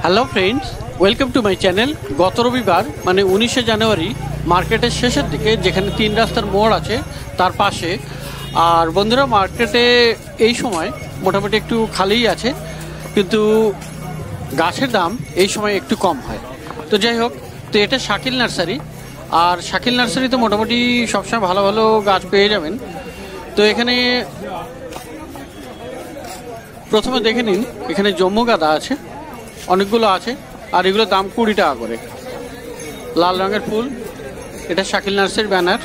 Hello friends, welcome to my channel. গত রবিবার মানে 19শে জানুয়ারি মার্কেটের শেষের দিকে, যেখানে 3 রাস্তার মোড় আছে তার পাশে। আর বন্ধুরা, মার্কেটে এই সময় মোটামুটি একটু খালিই আছে, কিন্তু গাছের দাম এই সময় একটু কম হয়। তো যাই হোক, তো এটা শাকিল নার্সারি। আর শাকিল নার্সারিতে মোটামুটি সবসময় ভালো ভালো গাছ পেয়ে যাবেন। তো এখানে প্রথমে দেখে নিন, এখানে জম্মু গাঁদা আছে, অনেকগুলো আছে। আর এগুলোর দাম 20 টাকা করে। লাল রঙের ফুল, এটা শাকিল নার্সারির ব্যানার।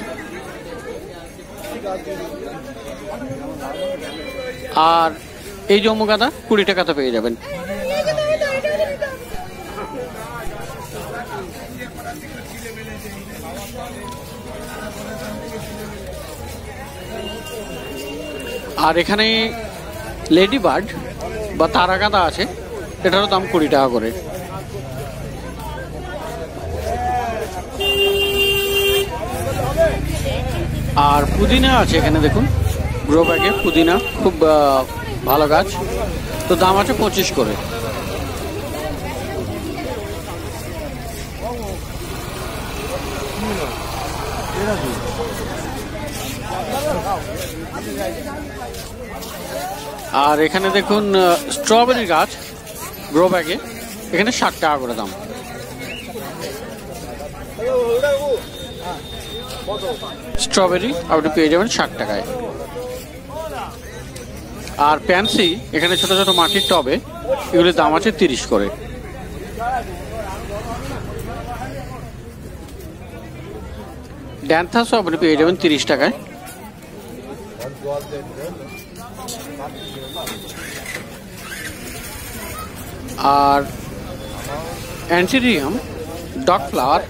আর এই জম্মু গাঁদা 20 টাকাতে পেয়ে যাবেন। আর এখানে লেডি বার্ড বা তারা গাঁদা আছে, এটারও দাম 20 টাকা করে। আর পুদিনা আছে এখানে, দেখুন গ্রো ব্যাগে পুদিনা, খুব ভালো গাছ। তো দাম আছে 25 করে। আর এখানে দেখুন স্ট্রবেরি গাছ গ্রো ব্যাগে, এখানে 60 টাকা করে দাম। স্ট্রবেরি আপনি পেয়ে যাবেন 60 টাকায়। আর প্যান্সি এখানে ছোট ছোট মাটির টবে, এগুলির দাম আছে 30 করে। ড্যান্থাসও আপনি পেয়ে যাবেন 30 টাকায়। আর অ্যান্টিরিয়াম ডগ ফ্লাওয়ার,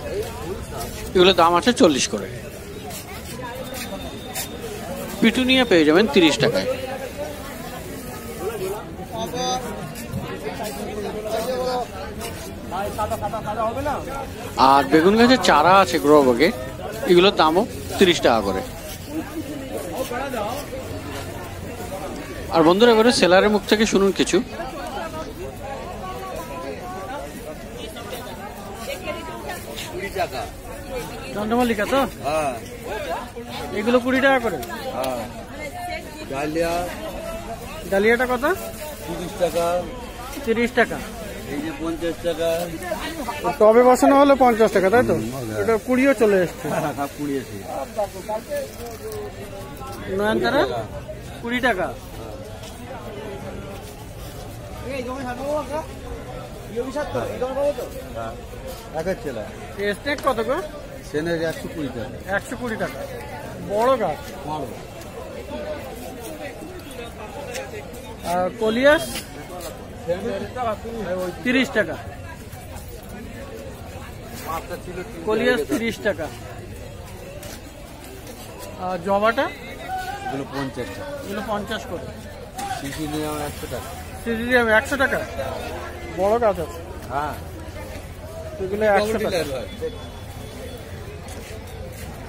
এগুলোর দাম আছে 40 করে। পিটুনিয়া পেয়ে যাবেন 30 টাকায়। আর বেগুন গাছের চারা আছে গ্রো ব্যাগে, এগুলোর দামও 30 টাকা করে। আর বন্ধুরা, এবারে সেলারের মুখ থেকে শুনুন কিছু। চন্দ্রমল্লিকা তো, এগুলো 20 টাকা করে। ডালিয়াটা কত? 30 টাকা। 30 টাকা। এই যে 50 টাকা। টবে বসানো হলো 50 টাকা, তাই তো? এটা 20ও চলে এসছে। 20 আছে। নয়নতারা 20 টাকা। স্নেক কত গো? সেনের 120 টাকা। 120 টাকা। বড় গাছ। আর কলিয়াস 30 টাকা। কলিয়াস 30 টাকা। আর জবাটা? এগুলো 50 টাকা। এগুলো 50 করে। সিসিলিয়াম 100 টাকা। সিজিডিয়াম 100 টাকা। বড় গাছ আছে। হ্যাঁ, এগুলো 100 টাকা।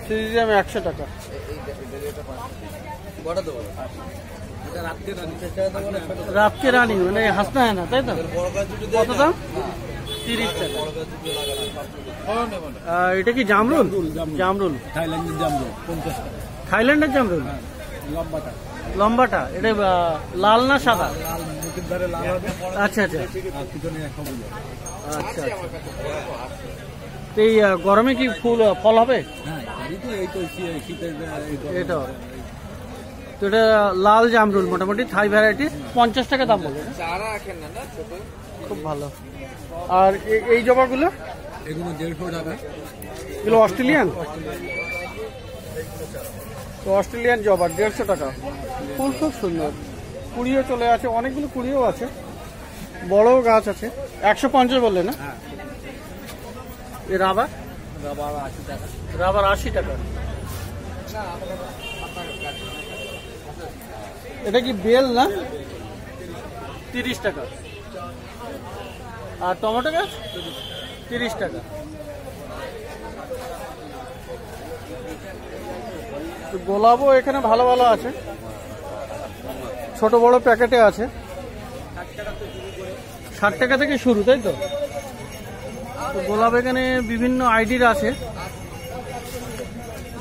সিজিডিয়াম 100 টাকা। রাতকে রানী মানে হাসনা হয় না, তাই তো? কত দাম? 30 টাকা। এটা কি জামরুল? জামরুল, থাইল্যান্ডের জামরুল 50 টাকা। থাইল্যান্ডের জামরুল লম্বাটা। লম্বাটা এটা লাল না সাদা? আচ্ছা আচ্ছা আচ্ছা। এই গরমে কি ফল হবে? এটা তো, এটা লাল জামরুল, মোটামুটি থাই ভ্যারাইটি, 50 টাকা দাম বলে। খুব ভালো। আর এই জবাগুলো? এগুলো 150 টাকা। এগুলো অস্ট্রেলিয়ান? তো অস্ট্রেলিয়ান জবা 150 টাকা। ফুল খুব সুন্দর, কুড়িও চলে আছে, অনেকগুলো কুড়িও আছে, বড় গাছ আছে। 150 বললে না? রাবার? রাবার 80 টাকা। রাবার 80 টাকা। এটা কি বেল না? 30 টাকা। আর টমেটো গাছ 30 টাকা। গোলাপও এখানে ভালো ভালো আছে, ছোট বড় প্যাকেটে আছে। 60 টাকা থেকে শুরু, তাই তো? তো গোলাপ এখানে বিভিন্ন আইডির আছে,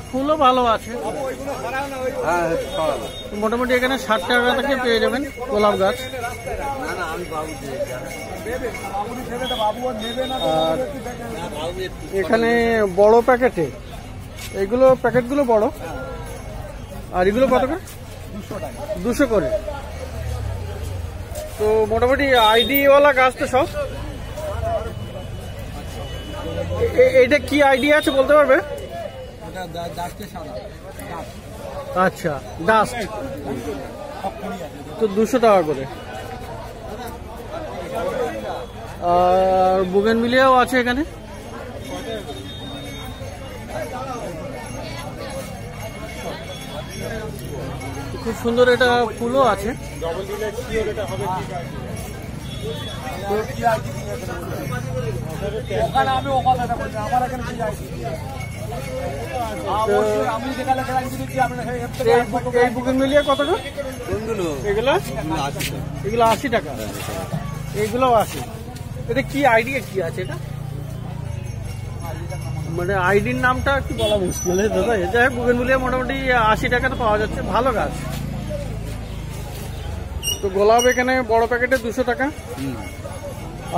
ফুলও ভালো আছে। মোটামুটি এখানে 60 টাকা থেকে পেয়ে যাবেন গোলাপ গাছ। আর এখানে বড় প্যাকেটে, এগুলো প্যাকেটগুলো বড়, আর এগুলো কত করে? 200 করে। তো মোটামুটি আইডিওয়ালা গাছ তো সব। এটা কি আইডিয়া আছে বলতে পারবে? আচ্ছা, ডাস্ট। তো 200 টাকা করে। আর বুগেনভিলিয়াও আছে এখানে। খুব সুন্দর এটা ফুলও আছে। এই বুগেনভিলিয়া কত করে? এগুলো 80 টাকা, এগুলো 80। এটা কি আইডিয়া কি আছে এটা? মানে আইডির নামটা কি বলা মুশকিল দাদা। যাই হোক, বুগেনভিলিয়া মোটামুটি 80 টাকাতে পাওয়া যাচ্ছে, ভালো গাছ। তো গোলাপ এখানে বড় প্যাকেটে 200 টাকা,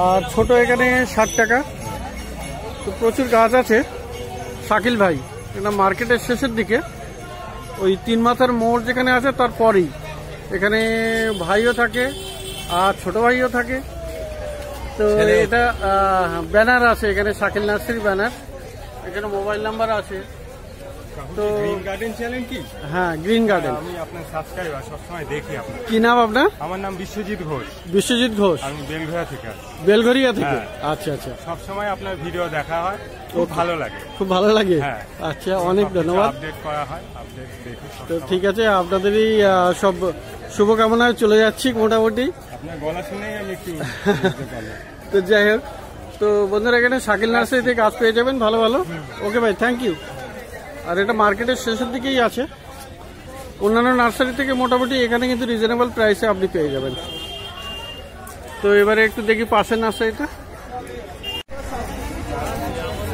আর ছোট এখানে 60 টাকা। তো প্রচুর গাছ আছে। শাকিল ভাই এটা মার্কেটের শেষের দিকে, ওই 3 মাথার মোড় যেখানে আছে তারপরেই। এখানে ভাইও থাকে আর ছোট ভাইও থাকে। তো এটা ব্যানার আছে এখানে, শাকিল নার্সারি ব্যানার। এখানে মোবাইল নাম্বার আছে। তো গ্রিন গার্ডেন চ্যানেল কি? হ্যাঁ, গ্রিন গার্ডেন। আমি আপনার সাবস্ক্রাইবার, সবসময় দেখি আপনার। কি নাম আপনার? আমার নাম বিশ্বজিৎ ঘোষ। বিশ্বজিৎ ঘোষ। আমি বেলঘরিয়া থেকে আসি। বেলঘরিয়া থেকে? আচ্ছা আচ্ছা। সবসময় আপনার ভিডিও দেখা হয়, খুব ভালো লাগে। খুব ভালো লাগে? হ্যাঁ। আচ্ছা, অনেক ধন্যবাদ। আপডেট করা হয়, আপডেট দেখি। তো ঠিক আছে, আপনাদেরই সব শুভকামনায় চলে যাচ্ছি মোটামুটি। আপনার গলা শুনেই আমি একটু তো যাই হোক, তো বন্ধুরা এখানে শাকিল নার্সারি থেকে গাছ পেয়ে যাবেন ভালো ভালো। ওকে ভাই, থ্যাংক ইউ। আর এটা মার্কেটের শেষের দিকেই আছে। অন্যান্য নার্সারি থেকে মোটামুটি এখানে কিন্তু রিজনেবল প্রাইসে আপনি পেয়ে যাবেন। তো এবারে একটু দেখি পাশের নার্সারিটা।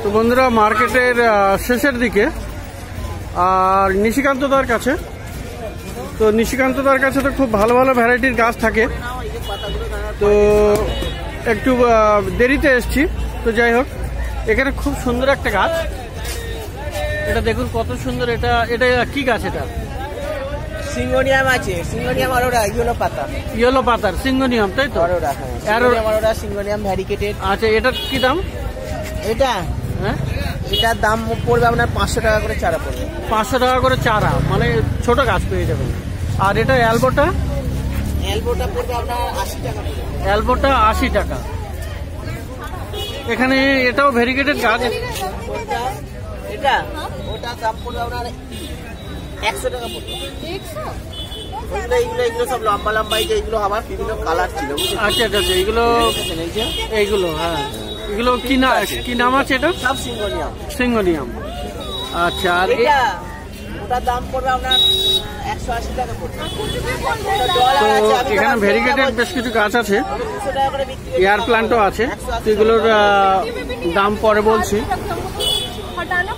তো বন্ধুরা মার্কেটের শেষের দিকে, আর নিশিকান্ত দার কাছে। তো নিশিকান্ত দার কাছে তো খুব ভালো ভালো ভ্যারাইটির গাছ থাকে। তো একটু দেরিতে এসছি। তো যাই হোক, এখানে খুব সুন্দর একটা গাছ, এটা দেখুন কত সুন্দর। এটা এটা কি গাছ? এটা সিঙ্গোনিয়াম আছে, সিঙ্গোনিয়াম অরোরা, ইয়েলো পাতা। ইয়েলো পাতার সিঙ্গোনিয়াম, তাই তো? Aurora, syngonium Aurora, syngonium variegated. আচ্ছা, এটার কি দাম? এটা হ্যাঁ, এটার দাম পড়বে আপনার 500 টাকা করে চারা পড়বে। 500 টাকা করে চারা, মানে ছোট গাছ পেয়ে যাবেন। আর এটা অ্যালবোটা? অ্যালবোটা পড়বে আপনার 80 টাকা পড়বে। অ্যালবোটা 80 টাকা। এখানে এটাও ভ্যারিকেটেড গাছ। এটা ওটা দাম পড়বে আপনার 100 টাকা পড়বে। এগুলো সব লম্বা লম্বা, এইগুলো আমার বিভিন্ন কালার ছিল। আচ্ছা আচ্ছা, এইগুলো এইগুলো হ্যাঁ, এগুলো কি নাম আছে? এটা সব সিঙ্গোনিয়াম। সিঙ্গোনিয়াম। আচ্ছা, আর এটা ওটার দাম পড়বে আপনার 180 টাকা পড়বে। তো এখানে ভ্যারিকেটেড বেশ কিছু গাছ আছে, 200 টাকা করে বিক্রি। এয়ার প্ল্যান্টও আছে। তো এগুলোর দাম পরে বলছি।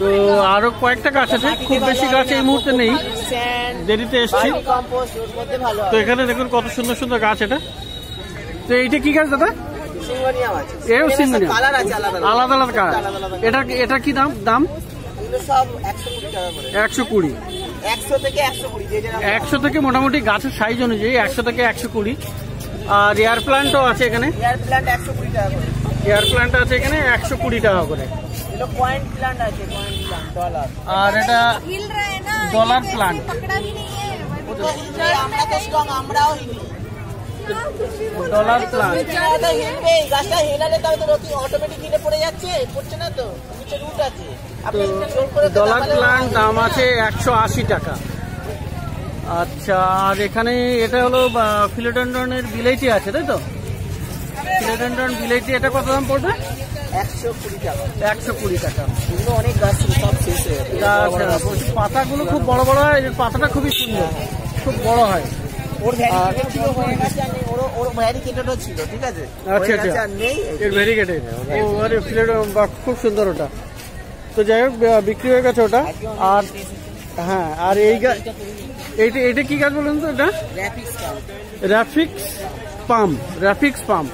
তো আরো কয়েকটা গাছ আছে, খুব বেশি গাছ এই মুহূর্তে নেই, দেরিতে এসছি। তো এখানে দেখুন কত সুন্দর সুন্দর গাছ। এটা তো এইটা কি গাছ দাদা? সিঙ্গোনিয়াম আছে। এও সিঙ্গোনিয়াম, কালার আছে আলাদা আলাদা আলাদা কালার। এটা কি দাম? এগুলো সব 120 টাকা করে। 120। 100 থেকে 120, যে যেরকম 100 থেকে মোটামুটি গাছের সাইজ অনুযায়ী 100 থেকে 120। আর এয়ার প্ল্যান্টও আছে এখানে। এয়ার প্ল্যান্ট 120 টাকা করে। এয়ার প্ল্যান্ট আছে এখানে 120 টাকা করে। এগুলো পয়েন্ট প্ল্যান্ট আছে, পয়েন্ট প্ল্যান্ট ডলার। আর এটা ডলার প্ল্যান্ট। আমরা তো স্ট্রং, আমরাও হিলি। Dollar plant. এটা হিলবে, এই গাছটা হেলালে তবে তো অটোমেটিক হিলে পড়ে যাচ্ছে, পড়ছে না তো, নিচে রুট আছে। আপনি জোর করে ডলার প্ল্যান্ট দাম আছে 180 টাকা। আচ্ছা, আর এখানে এটা হলো ফিলোডেন্ড্রনের বিলাইটি আছে, তাই তো? ফিলোডেন্ড্রন বিলাইটি, এটা কত দাম পড়বে? 120 টাকা। 120 টাকা। এগুলো অনেক গাছ ছিল, সব শেষ হয়ে গেছে। আচ্ছা, পাতাগুলো খুব বড় বড় হয়। এর পাতাটা খুবই সুন্দর, খুব বড় হয়। ওর ভ্যারিকেটেড ছিল হয়ে গেছে আর নেই, ওর ভ্যারিকেটেডও ছিল, ঠিক আছে? আচ্ছা হয়ে গেছে আচ্ছা, আর নেই। এর ভেরিগেটেড ওরে প্লেট খুব সুন্দর ওটা। তো যাই হোক বিক্রি হয়ে গেছে ওটা। আর হ্যাঁ, আর এই এইটা এটা কি গাছ বলুন তো? এটা র্যাফিক্স পাম।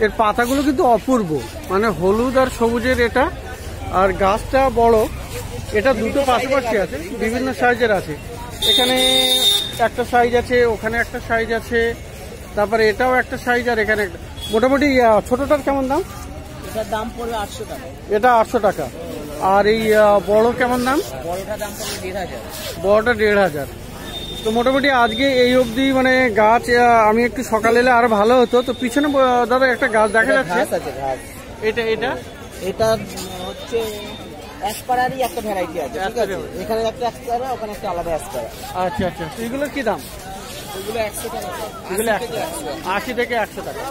এর পাতাগুলো কিন্তু অপূর্ব, মানে হলুদ আর সবুজের এটা। আর গাছটা বড়, এটা দুটো পাশাপাশি আছে, বিভিন্ন সাইজের আছে। এখানে একটা সাইজ আছে, ওখানে একটা সাইজ আছে, তারপরে এটাও একটা সাইজ, আর এখানে একটা। মোটামুটি ছোটটার কেমন দাম? এটার দাম পড়লো 800 টাকা। এটা 800 টাকা। আর এই বড় কেমন দাম? বড়টার দাম পড়লো 1500। বড়টা 1500। তো মোটামুটি আজকে এই অবধি মানে গাছ আমি একটু সকালে এলে আরো ভালো হতো। তো পিছনে দাদা একটা গাছ দেখা যাচ্ছে, ঘাস আছে, ঘাস। এটা এটা হচ্ছে অ্যাসপারারই একটা ভ্যারাইটি আছে, ঠিক আছে? এখানে একটা অ্যাসপারা, ওখানে একটা আলাদা অ্যাসপারা। আচ্ছা আচ্ছা। তো এগুলোর কি দাম? এগুলো 100 টাকা। এগুলো 80 থেকে 100 টাকা।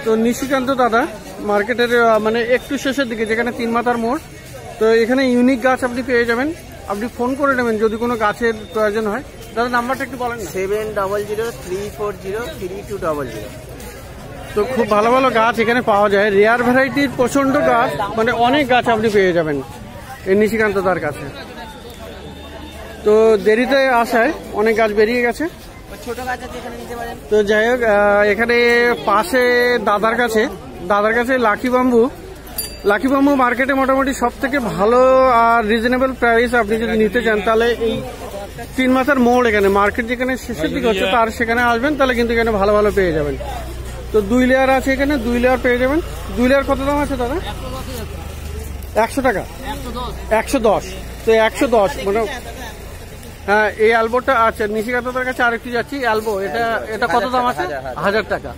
তো নিশিকান্ত দাদা মার্কেটের মানে একটু শেষের দিকে, যেখানে 3 মাথার মোড়। তো এখানে ইউনিক গাছ আপনি পেয়ে যাবেন। আপনি ফোন করে নেবেন যদি কোনো গাছের প্রয়োজন হয়। দাদা নাম্বারটা একটু বলেন না। 7003433200। তো খুব ভালো ভালো গাছ এখানে পাওয়া যায়, রেয়ার ভ্যারাইটির প্রচন্ড গাছ, মানে অনেক গাছ আপনি পেয়ে যাবেন এই নিশিকান্ত দার কাছে। তো দেরিতে আসায় অনেক গাছ বেরিয়ে গেছে। ছোট গাছ আছে, এখানে নিতে পারেন। তো যাই হোক, এখানে পাশে দাদার কাছে লাকি বাম্বু মার্কেটে মোটামুটি সব থেকে ভালো আর রিজনেবল প্রাইস। আপনি যদি নিতে চান তাহলে এই 3 মাথার মোড়, এখানে মার্কেট যেখানে শেষের দিকে হচ্ছে তার সেখানে আসবেন, তাহলে কিন্তু এখানে ভালো ভালো পেয়ে যাবেন। তো 2 লেয়ার আছে এখানে, 2 লেয়ার পেয়ে যাবেন। 2 লেয়ার কত দাম আছে দাদা? 100 টাকা। 110। তো 110 মানে হ্যাঁ, এই অ্যালবোটা আছে নিশিকান্তের কাছে। আরেকটু যাচ্ছি, অ্যালবো এটা কত দাম আছে? 1000 টাকা।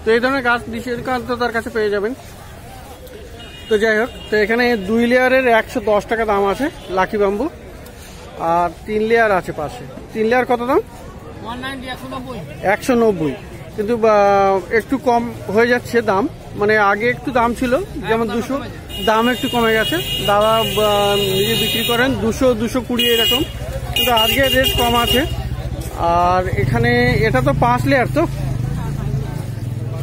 তো এই ধরনের গাছ নিশিকান্তের কাছে পেয়ে যাবেন। তো যাই হোক, তো এখানে 2 লেয়ারের 110 টাকা দাম আছে লাকি বাম্বু। আর 3 লেয়ার আছে পাশে। 3 লেয়ার কত দাম? 190। কিন্তু একটু কম হয়ে যাচ্ছে দাম, মানে আগে একটু দাম ছিল, যেমন 200, দাম একটু কমে গেছে। দাদা নিজে বিক্রি করেন 200, 220 এরকম, কিন্তু আজকে রেট কম আছে। আর এখানে এটা তো 5 লেয়ার, তো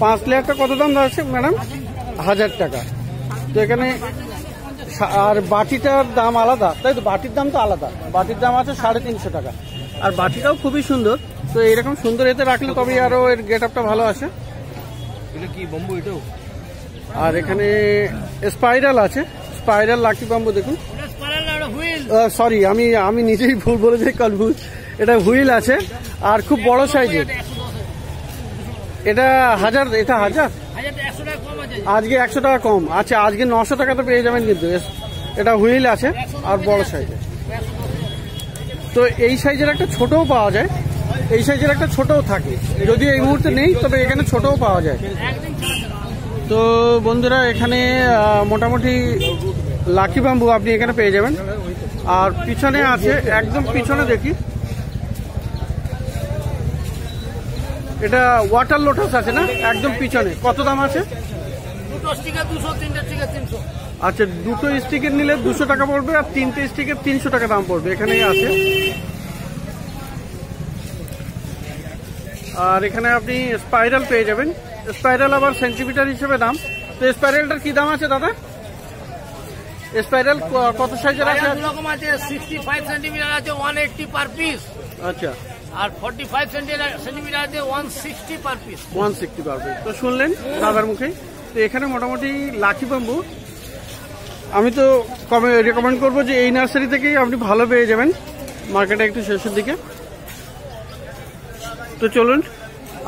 5 লেয়ারটা কত দাম আছে ম্যাডাম? 1000 টাকা। তো এখানে আর বাটিটার দাম আলাদা, তাই তো? বাটির দাম তো আলাদা, বাটির দাম আছে 350 টাকা। আর বাটিটাও খুবই সুন্দর। তো এরকম সুন্দর এতে রাখলে তবেই আরো এর গেট আপটা ভালো আসে। এটা কি বাম্বু? এটাও আর এখানে স্পাইরাল আছে, স্পাইরাল লাকি বাম্বু দেখুন। সরি, আমি নিজেই ভুল বলে যাই, কনফিউজ। এটা হুইল আছে আর খুব বড় সাইজের। এটা 1000, এটা 1000। আজকে 100 টাকা কম। আচ্ছা, আজকে 900 টাকাতে পেয়ে যাবেন কিন্তু। এটা হুইল আছে আর বড় সাইজের। তো এই সাইজের একটা ছোটও পাওয়া যায়, এই সাইজের একটা ছোটও থাকে, যদিও এই মুহূর্তে নেই, তবে এখানে ছোটও পাওয়া যায়। তো বন্ধুরা, এখানে মোটামুটি লাকি বাম্বু আপনি এখানে পেয়ে যাবেন। আর পিছনে আছে, একদম পিছনে দেখি, এটা ওয়াটার লোটাস আছে না, একদম পিছনে। কত দাম আছে? আচ্ছা, 2টো স্টিকের নিলে 200 টাকা পড়বে, আর 3টে স্টিকের 300 টাকা দাম পড়বে। এখানেই আছে। আর এখানে আপনি স্পাইরাল পেয়ে যাবেন। স্পাইরাল আবার সেন্টিমিটার হিসেবে দাম। তো স্পাইরালটার কি দাম আছে দাদা? স্পাইরাল কত সাইজের আছে? এরকম আছে 65 সেন্টিমিটার আছে 180 পার পিস। আচ্ছা। আর 45 সেন্টিমিটার আছে 160 পার পিস। 160 per piece. তো শুনলেন দাদার মুখে। তো এখানে মোটামুটি লাকি বাম্বু আমি তো রেকমেন্ড করবো যে এই নার্সারি থেকেই আপনি ভালো পেয়ে যাবেন, মার্কেটে একটু শেষের দিকে। তো চলুন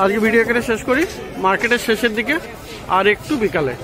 আজকে ভিডিও এখানে শেষ করি, মার্কেটের শেষের দিকে আর একটু বিকালে।